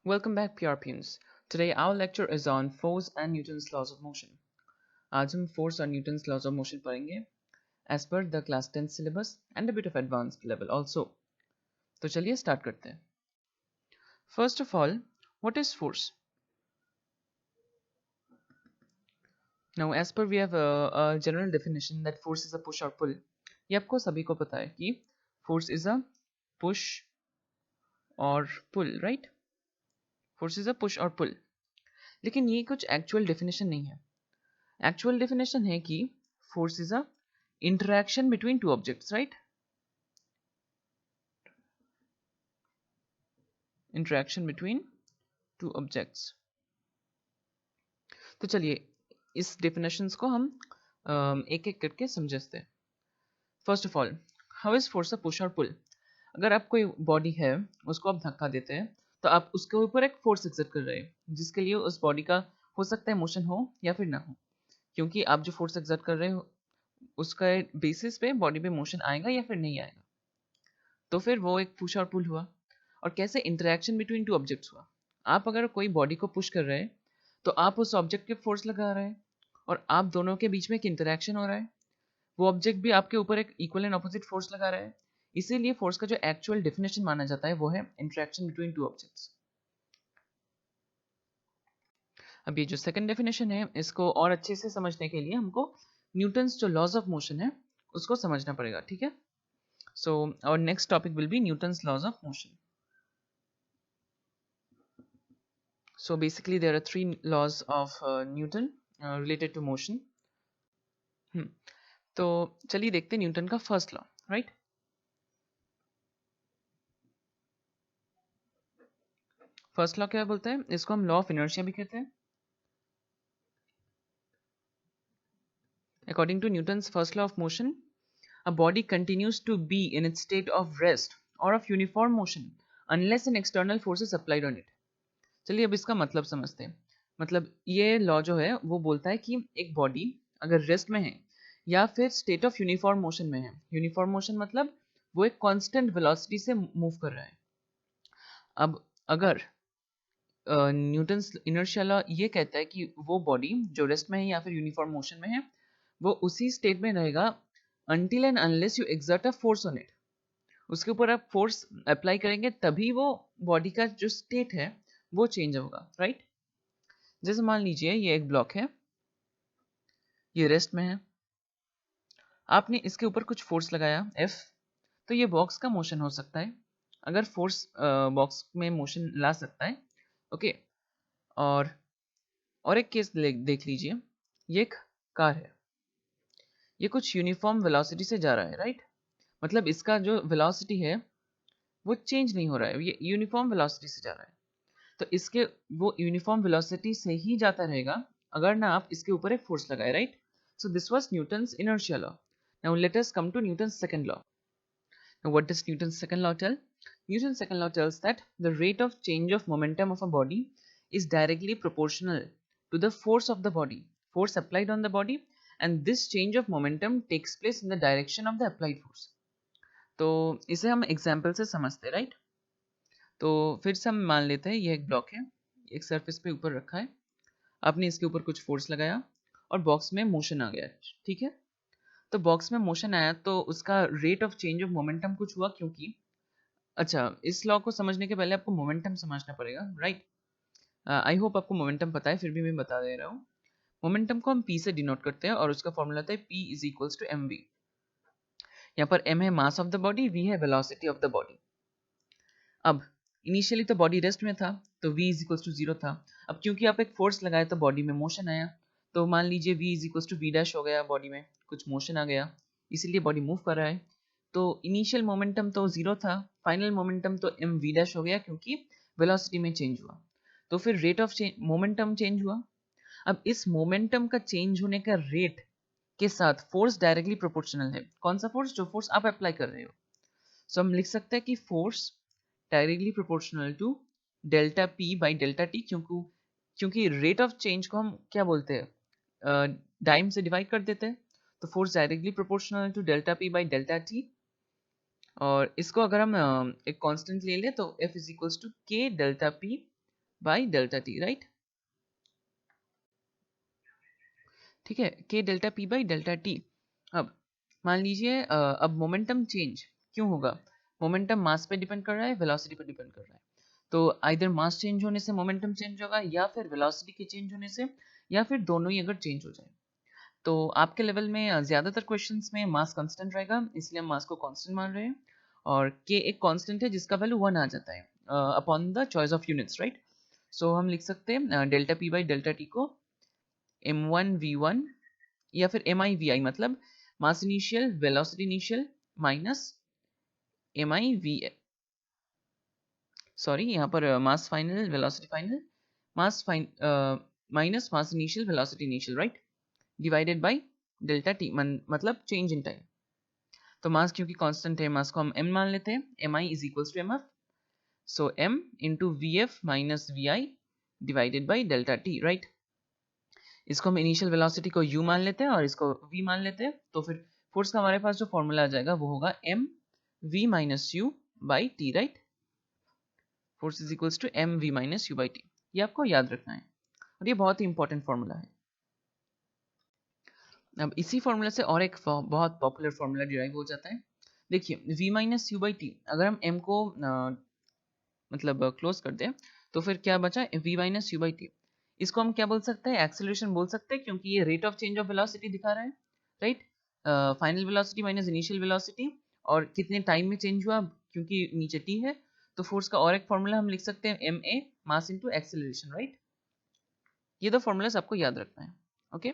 Welcome back PRPians. Today our lecture is on force and Newton's laws of motion. आज हम force और Newton's laws of motion पढ़ेंगे as per the class 10 syllabus and a bit of advanced level also. तो चलिए start करते हैं. First of all, what is force? Now as per we have a general definition that force is a push or pull. ये आपको सभी को पता है कि force is a push or pull, right? Force is a push or pull. लेकिन ये कुछ actual definition नहीं है. Actual definition है कि force is a interaction between two objects, right? Interaction between two objects. तो चलिए इस definitions को हम एक एक करके समझते हैं. First of all, how is force a push or pull? अगर आप कोई बॉडी है उसको आप धक्का देते हैं तो आप उसके ऊपर एक फोर्स एक्सर्ट कर रहे हैं जिसके लिए उस बॉडी का हो सकता है मोशन हो या फिर ना हो, क्योंकि आप जो फोर्स एक्सर्ट कर रहे हो उसका बेसिस पे बॉडी पे मोशन आएगा या फिर नहीं आएगा. तो फिर वो एक पुश और पुल हुआ. और कैसे इंटरेक्शन बिटवीन टू ऑब्जेक्ट्स हुआ. आप अगर कोई बॉडी को पुश कर रहे हैं तो आप उस ऑब्जेक्ट के फोर्स लगा रहे हैं और आप दोनों के बीच में एक इंटरेक्शन हो रहा है. वो ऑब्जेक्ट भी आपके ऊपर एक इक्वल एंड ऑपोजिट फोर्स लगा रहा है. इसीलिए फोर्स का जो एक्चुअल डेफिनेशन माना जाता है वो है इंटरेक्शन बिटवीन टू ऑब्जेक्ट्स. अब ये जो सेकंड डेफिनेशन है इसको और अच्छे से समझने के लिए हमको न्यूटन्स जो लॉज ऑफ मोशन है उसको समझना पड़ेगा, ठीक है. So our next topic will be Newton's laws of motion. So basically there are three laws of Newton related to motion. तो चलिए देखते हैं न्यूटन का first law, right. First law क्या बोलता है? इसको हम लॉ ऑफ इनर्शिया भी कहते हैं. According to Newton's first law of motion, a body continues to be in its state of rest or of uniform motion unless an external force is applied on it. चलिए अब इसका मतलब समझते हैं. मतलब ये लॉ जो है वो बोलता है कि एक बॉडी अगर रेस्ट में है या फिर स्टेट ऑफ यूनिफॉर्म मोशन में है. यूनिफॉर्म मोशन मतलब वो एक कांस्टेंट वेलोसिटी से मूव कर रहा है. अब अगर न्यूटन्स इनर्शिया लॉ ये कहता है कि वो बॉडी जो रेस्ट में है या फिर यूनिफॉर्म मोशन में है वो उसी स्टेट में रहेगा until and unless you exert a force on it. उसके ऊपर आप फोर्स अप्लाई करेंगे तभी वो बॉडी का जो स्टेट है वो चेंज होगा, राइट. जैसे मान लीजिए ये एक ब्लॉक है, ये रेस्ट में है, आपने इसके ऊपर कुछ फोर्स लगाया F, तो ये बॉक्स का मोशन हो सकता है. अगर फोर्स बॉक्स में मोशन ला सकता है, ओके. और एक केस देख लीजिए, ये एक कार है, ये कुछ यूनिफॉर्म वेलोसिटी से जा रहा है, राइट. मतलब इसका जो वेलोसिटी है वो चेंज नहीं हो रहा है, ये यूनिफॉर्म वेलोसिटी से जा रहा है. तो इसके वो यूनिफॉर्म वेलोसिटी से ही जाता रहेगा अगर ना आप इसके ऊपर एक फोर्स लगाए, right. So this was Newton's inertia law. Now let us come to Newton's second law. Now what does Newton's second law tell? Newton's second law tells that the rate of change of momentum of a body is directly proportional to the force of the body, force applied on the body, and this change of momentum takes place in the direction of the applied force. तो इसे हम example से समझते, right. तो फिर से हम मान लेते हैं ये एक ब्लॉक है, एक सरफेस पे ऊपर रखा है, आपने इसके ऊपर कुछ फोर्स लगाया और बॉक्स में मोशन आ गया, ठीक है. तो बॉक्स में मोशन आया तो उसका rate of change of momentum कुछ हुआ, क्योंकि अच्छा इस लॉ को समझने के पहले आपको मोमेंटम समझना पड़ेगा, राइट. आई होप आपको मोमेंटम पता है, फिर भी मैं बता दे रहा हूँ. मोमेंटम को हम p से डिनोट करते हैं और उसका फॉर्मूला होता है p is equals to mv. यहाँ पर m है mass of the body, v है वेलोसिटी ऑफ द बॉडी. अब इनिशियली तो बॉडी रेस्ट में था तो v इज इक्वल्स टू 0 था. अब क्योंकि आप एक फोर्स लगाए तो बॉडी में मोशन आया, तो मान लीजिए v is equals to v dash हो गया, बॉडी में कुछ मोशन आ गया, इसीलिए बॉडी मूव कर रहा है. तो इनिशियल मोमेंटम तो 0 था, फाइनल मोमेंटम तो mv डैश हो गया क्योंकि वेलोसिटी में चेंज हुआ. तो फिर रेट ऑफ मोमेंटम चेंज हुआ. अब इस मोमेंटम का चेंज होने का रेट के साथ फोर्स डायरेक्टली प्रोपोर्शनल है. कौन सा फोर्स? जो फोर्स आप अप्लाई कर रहे हो. सो हम लिख सकते हैं कि force directly proportional to delta P by delta T, क्योंकि रेट ऑफ चेंज को हम क्या बोलते हैं, टाइम से डिवाइड कर देते हैं. तो force directly proportional to delta P by delta T. और इसको अगर हम एक कांस्टेंट ले लें तो F इज इक्वल्स टू के delta P by delta T, right. ठीक है, k delta p by delta T. अब मान लीजिए अब मोमेंटम चेंज क्यों होगा? मोमेंटम मास पे डिपेंड कर रहा है, वेलोसिटी पे डिपेंड कर रहा है। तो आइदर मास चेंज होने से मोमेंटम चेंज होगा, या फिर वेलोसिटी के चेंज होने से, या फिर दोनों ही अगर चेंज हो जाए। तो आपके लेवल में ज़्यादातर क्वेश्चंस में मास कांस्टेंट रहेगा, इसलिए हम मास को कांस्टेंट मान रहे हैं। और k एक कांस्टेंट है जिसका वैल्यू 1 आ जाता है upon the choice of units, right. So हम लिख सकते हैं delta p by delta t को m1 v1 या फिर mi vi, मतलब mass initial velocity initial minus mi v, sorry यहाँ पर mass final velocity final, mass minus mass initial velocity initial, right, divided by delta t, मतलब change in time. तो mass क्योंकि constant है, मास को हम m मान लेते हैं, mi is equals to mf, so m into V F minus V I divided by delta T, right. इसको हम इनिशियल वेलोसिटी को u मान लेते हैं और इसको v मान लेते हैं, तो फिर फोर्स का हमारे पास जो फॉर्मूला आ जाएगा वो होगा m v minus U by T, right. Force is equals to m v minus U by T. ये आपको याद रखना है और ये बहुत ही इंपॉर्टेंट फॉर्मूला है। अब इसी फॉर्मूला से और एक बहुत पॉपुलर फॉर्मूला डिराइव हो जाता है। देखिए v minus U by T, अगर हम m को मतलब क्लोज कर दें तो फिर क्या बचा, v minus U by T. इसको हम क्या बोल सकते हैं, एक्सेलरेशन बोल सकते हैं, क्योंकि ये rate of change of velocity दिखा रहा है, right. Final velocity minus initial velocity, और कितने टाइम में चेंज हुआ क्योंकि नीचे t है। तो फोर्स का और एक फॉर्मूला हम लिख सकते हैं ma mass into acceleration, right. ये दो फॉर्मूलास आपको याद रखना है, ओके।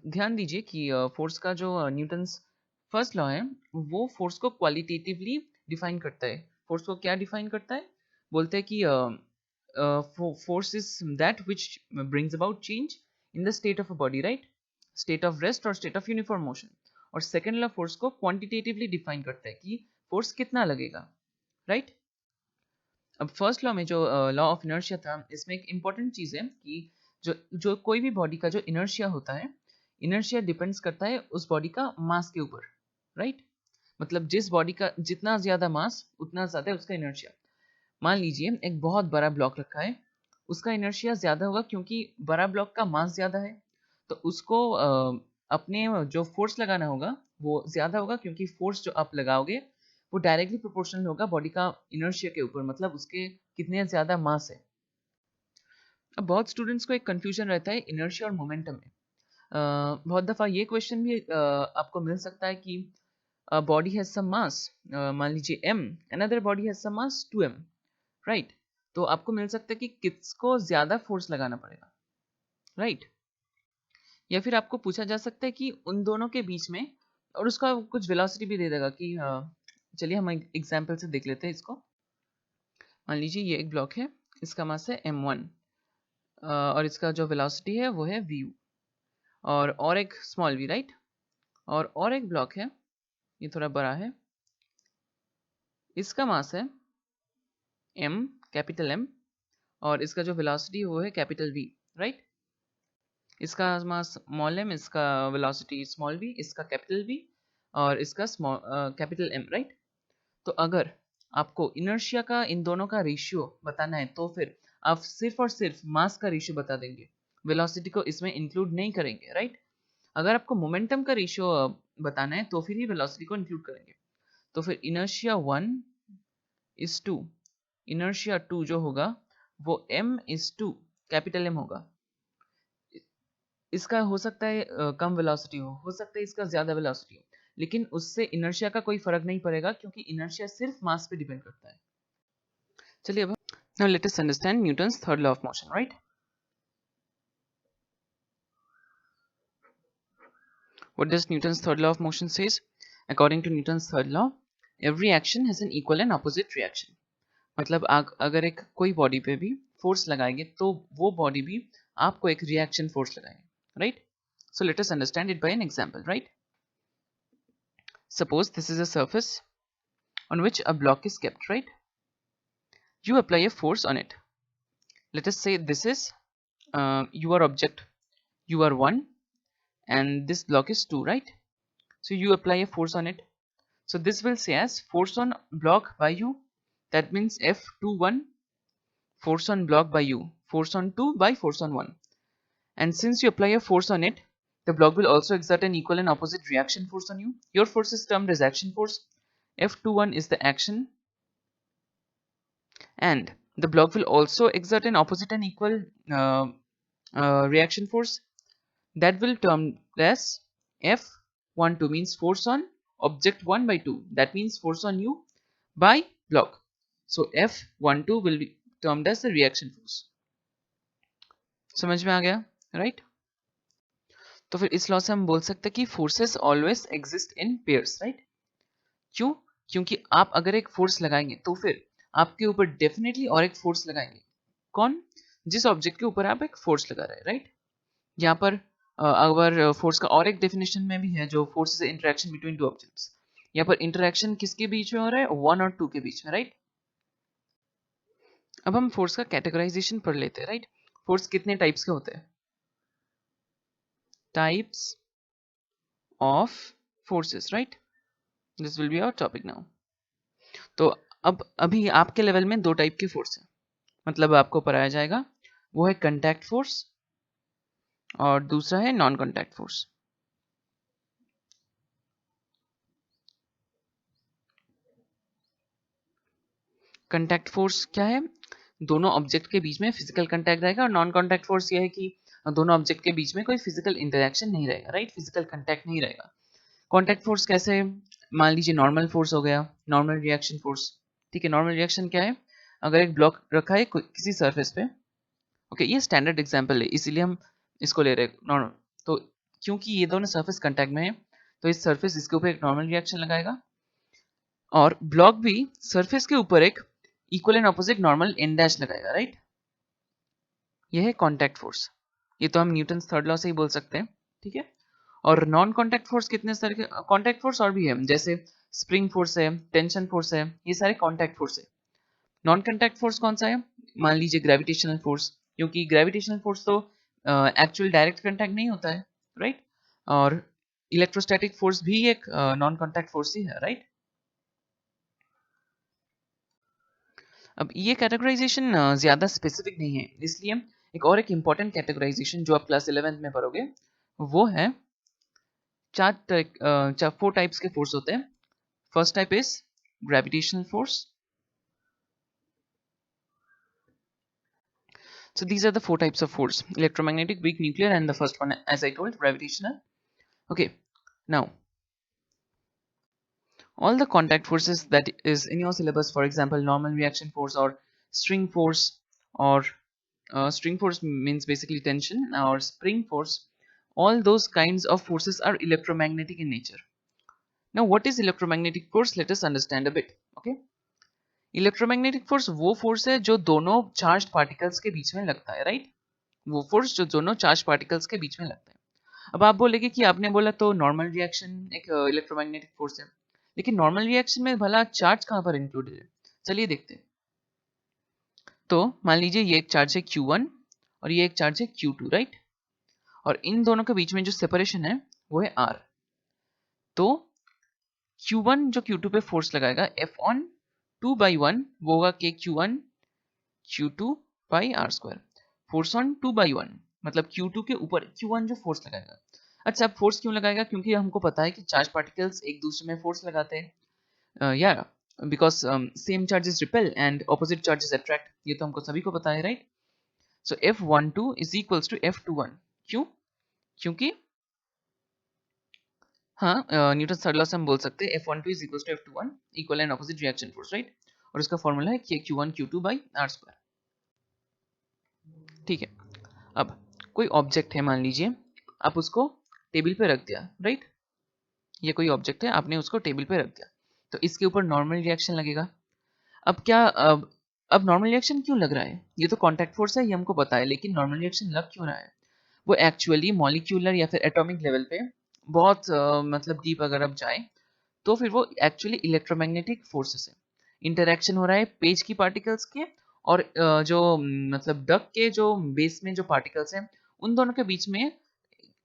ध्यान दीजिए कि फोर्स का जो न्यूटन्स फर्स्ट लॉ है वो फोर्स को क्वालिटेटिवली डिफाइन करता है। फोर्स को क्या डिफाइन करता है, बोलते हैं कि force is that which brings about change in the state of a body, right, state of rest और स्टेट ऑफ यूनिफॉर्म मोशन। और सेकेंड लॉ फोर्स को क्वांटिटेटिवली डिफाइन करता है कि फोर्स कितना लगेगा, राइट। अब फर्स्ट लॉ में जो लॉ ऑफ इनर्शिया था, इसमें एक इंपॉर्टेंट चीज है कि जो कोई भी बॉडी का जो इनर्शिया होता है, इनर्शिया डिपेंड्स करता है उस बॉडी का मास के ऊपर, राइट। मतलब जिस बॉडी का जितना ज्यादा मास उतना ज्यादा उसका इनर्शिया। मान लीजिए एक बहुत बड़ा ब्लॉक रखा है, उसका इनर्शिया ज्यादा होगा क्योंकि बड़ा ब्लॉक का मास ज्यादा है, तो उसको अपने जो फोर्स लगाना होगा वो ज्यादा होगा, क्योंकि फोर्स जो आप लगाओगे वो डायरेक्टली प्रोपोर्शनल होगा बॉडी का इनर्शिया के ऊपर, मतलब उसके कितने ज्यादा मास है। अब बहुत स्टूडेंट्स को एक कंफ्यूजन रहता है इनर्शिया और मोमेंटम में। बहुत दफ़ा ये क्वेश्चन भी आपको मिल सकता है कि बॉडी हैज सम मास, मान लीजिए m, another body has some mass 2m, right. तो आपको मिल सकता है कि किसको ज़्यादा फोर्स लगाना पड़ेगा, राइट। या फिर आपको पूछा जा सकता है कि उन दोनों के बीच में, और उसका कुछ वेलोसिटी भी दे देगा कि चलिए हम एक एग्जाम्पल से देख लेते हैं इसको। मान लीजिए ये एक ब्लॉक है, इसका मास है m1, और इसका जो वेलोसिटी है वो है vu, और एक स्मॉल v, राइट। और एक ब्लॉक है, ये थोड़ा बड़ा है, इसका मास है m, कैपिटल M, और इसका जो वेलोसिटी है वो है कैपिटल V, राइट। इसका मास स्मॉल m, इसका वेलोसिटी स्मॉल v, इसका कैपिटल V, और इसका स्मॉल कैपिटल M, राइट। तो अगर आपको इनर्शिया का इन दोनों का रेशियो बताना है तो फिर आप सिर्फ और सिर्फ मास का रेशियो बता देंगे, वेलोसिटी को इसमें इंक्लूड नहीं करेंगे, राइट। अगर आपको मोमेंटम का रेशियो बताना है तो फिर ही वेलोसिटी को इंक्लूड करेंगे। तो फिर इनर्शिया 1 इज टू इनर्शिया 2 जो होगा वो m is two capital M होगा। इसका हो सकता है कम वेलोसिटी हो सकता है इसका ज्यादा वेलोसिटी हो, लेकिन उससे इनर्शिया का कोई फर्क नहीं पड़ेगा क्योंकि इनर्शिया सिर्फ मास पे डिपेंड करता है। चलिए अब now let us understand Newton's third law of motion, right. What does Newton's third law of motion says? According to Newton's third law, every action has an equal and opposite reaction. मतलब अगर एक कोई body पे भी force लगाएंगे तो वो body भी आपको एक रिएक्शन फोर्स लगाएंगे, right. So let us understand it by an example, right. Suppose this is a surface on which a block is kept, right. You apply a force on it. Let us say this is your object, you are 1 and this block is 2, right. So you apply a force on it, so this will say as force on block by you, that means F21 force on block by U, force on 2 by force on 1. And since you apply a force on it, the block will also exert an equal and opposite reaction force on you. Your force is termed as action force. F21 is the action, and the block will also exert an opposite and equal reaction force that will term as F12, means force on object 1 by 2, that means force on you by block. So F12 will be termed as the reaction force. समझ में आ गया, right? तो फिर इस law से हम बोल सकते हैं कि forces always exist in pairs, right? क्यों? क्योंकि आप अगर एक फोर्स लगाएंगे तो फिर आपके ऊपर डेफिनेटली और एक फोर्स लगाएंगे. कौन? जिस ऑब्जेक्ट के ऊपर आप एक फोर्स लगा रहे हैं, राइट? यहाँ पर अगर फोर्स का और एक डेफिनेशन में भी है जो force is interaction between two objects. यहाँ पर इंटरेक्शन किसके बीच में हो रहा है? 1 और 2 के बीच में, राइट? अब हम फोर्स का कैटेगराइजेशन पढ़ लेते हैं, राइट? फोर्स कितने टाइप्स के होते हैं? Types of forces, right? This will be our topic now. तो अब अभी आपके लेवल में 2 टाइप के फोर्स हैं, मतलब आपको पढ़ाया जाएगा. वो है कंटैक्ट फोर्स और दूसरा है non contact force. Contact force क्या है? दोनों ऑब्जेक्ट के बीच में फिजिकल कंटैक्ट रहेगा. और नॉन कंटैक्ट फोर्स यह है कि दोनों ऑब्जेक्ट के बीच में कोई फिजिकल इंटरेक्शन नहीं रहेगा, राइट? फिजिकल कंटैक्ट नहीं रहेगा. कॉन्टैक्ट फोर्स कैसे? मान लीजिए नॉर्मल फोर्स हो गया, नॉर्मल रिएक्शन फोर्स. ठीक है, नॉर्मल रिएक्शन क्या है? अगर एक ब्लॉक रखा है किसी सरफेस पे, ओके, ये स्टैंडर्ड एग्जांपल है इसीलिए हम इसको ले रहे हैं नॉर्मल. तो क्योंकि ये दोनों सरफेस कंटैक्ट में है तो इस सरफेस इसके ऊपर एक नॉर्मल रिएक्शन लगाएगा और ब्लॉक भी सरफेस के ऊपर एक equal and opposite normal N dash लगाएगा, राइट? यह है कॉन्टैक्ट फोर्स. ये तो हम न्यूटन थर्ड लॉ से ही बोल सकते हैं, ठीक है? और नॉन कॉन्टैक्ट फोर्स कितने तरह के? कॉन्टैक्ट फोर्स और भी है, जैसे स्प्रिंग फोर्स है, टेंशन फोर्स है, ये सारे कॉन्टैक्ट फोर्स है. नॉन कॉन्टैक्ट फोर्स कौन सा है? मान लीजिए ग्रेविटेशनल फोर्स, क्योंकि ग्रेविटेशनल फोर्स तो एक्चुअल डायरेक्ट कॉन्टैक्ट नहीं होता है, राइट? और इलेक्ट्रोस्टैटिक फोर्स भी एक नॉन कॉन्टैक्ट फोर्स ही है, राइट? अब ये कैटेगराइजेशन ज़्यादा स्पेसिफिक नहीं है, इसलिए एक इम्पॉर्टेंट कैटेगराइजेशन जो आप क्लास 11th में पढ़ोगे वो है 4 टाइप्स के फोर्स होते हैं. First type is gravitational force. So these are the 4 types of force: electromagnetic, weak, nuclear, and the first one, as I told, gravitational. Okay, now all the contact forces that is in your syllabus, for example, normal reaction force or string force, or string force means basically tension, or spring force, all those kinds of forces are electromagnetic in nature. Now what is electromagnetic force? Let us understand a bit. Okay, electromagnetic force वो force है जो दोनों charge particles के बीच में लगता है, right? वो force जो दोनों चार्ज पार्टिकल्स के बीच में लगता है. अब आप बोलेंगे कि आपने बोला तो नॉर्मल रिएक्शन एक इलेक्ट्रोमैग्नेटिक फोर्स है, लेकिन नॉर्मल रिएक्शन में भला चार्ज कहाँ पर इंक्लूडेड है? चलिए देखते हैं. तो मान लीजिए ये एक चार्ज है Q1 और ये एक चार्ज है Q2, राइट? और इन दोनों के बीच में जो सेपरेशन है वो है R. तो Q1 जो Q2 पे फोर्स लगाएगा F ऑन 2/1 वो होगा K Q1 Q2 by R square. Force on 2/1 मतलब Q2 के ऊपर Q1 जो फोर्स लगाएगा. अच्छा, अब फोर्स क्यों लगाएगा? क्योंकि हमको पता है कि चार्ज पार्टिकल्स एक दूसरे में फोर्स लगाते हैं, या because same charges repel and opposite charges attract. ये तो हमको सभी को पता है, right? So F12 is equals to F21. क्यों? क्योंकि हाँ, न्यूटन थर्ड लॉ से हम बोल सकते हैं F12 is equals to F21, equal and opposite reaction force, right? और इसका फॉर्मूला है Q1 Q2 by R square. ठीक है, अब कोई ऑब्जेक्ट है, मान लीजिए आप उसको टेबल पे रख दिया, राइट? ये कोई ऑब्जेक्ट है, आपने उसको टेबल पे रख दिया, तो इसके ऊपर नॉर्मल रिएक्शन लगेगा. अब क्या अब नॉर्मल रिएक्शन क्यों लग रहा है? ये तो कॉन्टैक्ट फोर्स है, ये हमको पता है, लेकिन नॉर्मल रिएक्शन लग क्यों रहा है? वो एक्चुअली मॉलिक्यूलर या फिर एटॉमिक लेवल पे बहुत मतलब डीप अगर आप जाए तो फिर वो एक्चुअली इलेक्ट्रोमैग्नेटिक फोर्सेस है. इंटरेक्शन हो रहा है पेज की पार्टिकल्स के और जो मतलब डक के जो बेस में जो पार्टिकल्स हैं उन दोनों के बीच में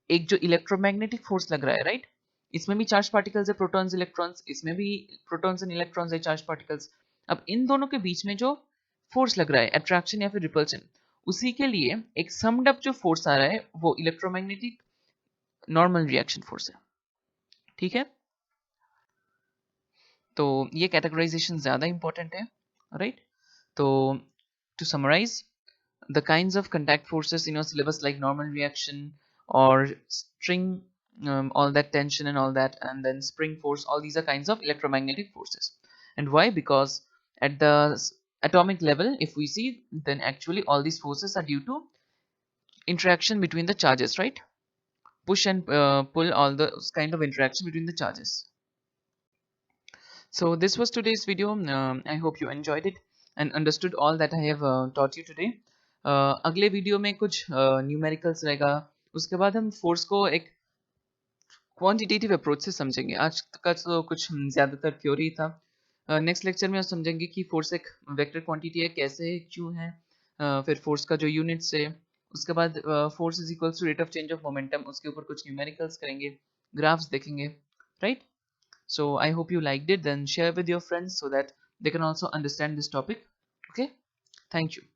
एक जो इलेक्ट्रोमैग्नेटिक फोर्स लग रहा है, राइट? इसमें भी चार्ज पार्टिकल्स है, प्रोटॉन्स इलेक्ट्रॉन्स, इसमें भी प्रोटॉन्स एंड इलेक्ट्रॉन्स है, चार्ज पार्टिकल्स. अब इन दोनों के बीच में जो फोर्स लग रहा है, अट्रैक्शन या फिर रिपल्शन, उसी के लिए एक समड अप जो फोर्स आ रहा है वो इलेक्ट्रोमैग्नेटिक नॉर्मल रिएक्शन फोर्स है। ठीक है, तो ये कैटेगराइजेशन ज़्यादा इंपॉर्टेंट है, राइट। तो to summarise, the kinds of contact forces in your syllabus like normal reaction or string, all that tension and all that, and then spring force, all these are kinds of electromagnetic forces. And why? Because at the atomic level, if we see, then actually all these forces are due to interaction between the charges, right? Push and pull, all those kind of interaction between the charges. So this was today's video. I hope you enjoyed it and understood all that I have taught you today. अगले video में कुछ numericals रहेगा, उसके बाद हम force को एक quantitative approach से समझेंगे। आज का तो कुछ ज़्यादातर थ्योरी था। नेक्स्ट लेक्चर में हम समझेंगे कि फोर्स एक वेक्टर क्वांटिटी है, कैसे है, क्यों है, फिर फोर्स का जो यूनिट्स है, उसके बाद force is equals to rate of change of momentum, उसके ऊपर कुछ न्यूमेरिकल्स करेंगे, ग्राफ्स देखेंगे, right. So I hope you liked it. Then share with your friends so that they can also understand this topic. Okay, thank you.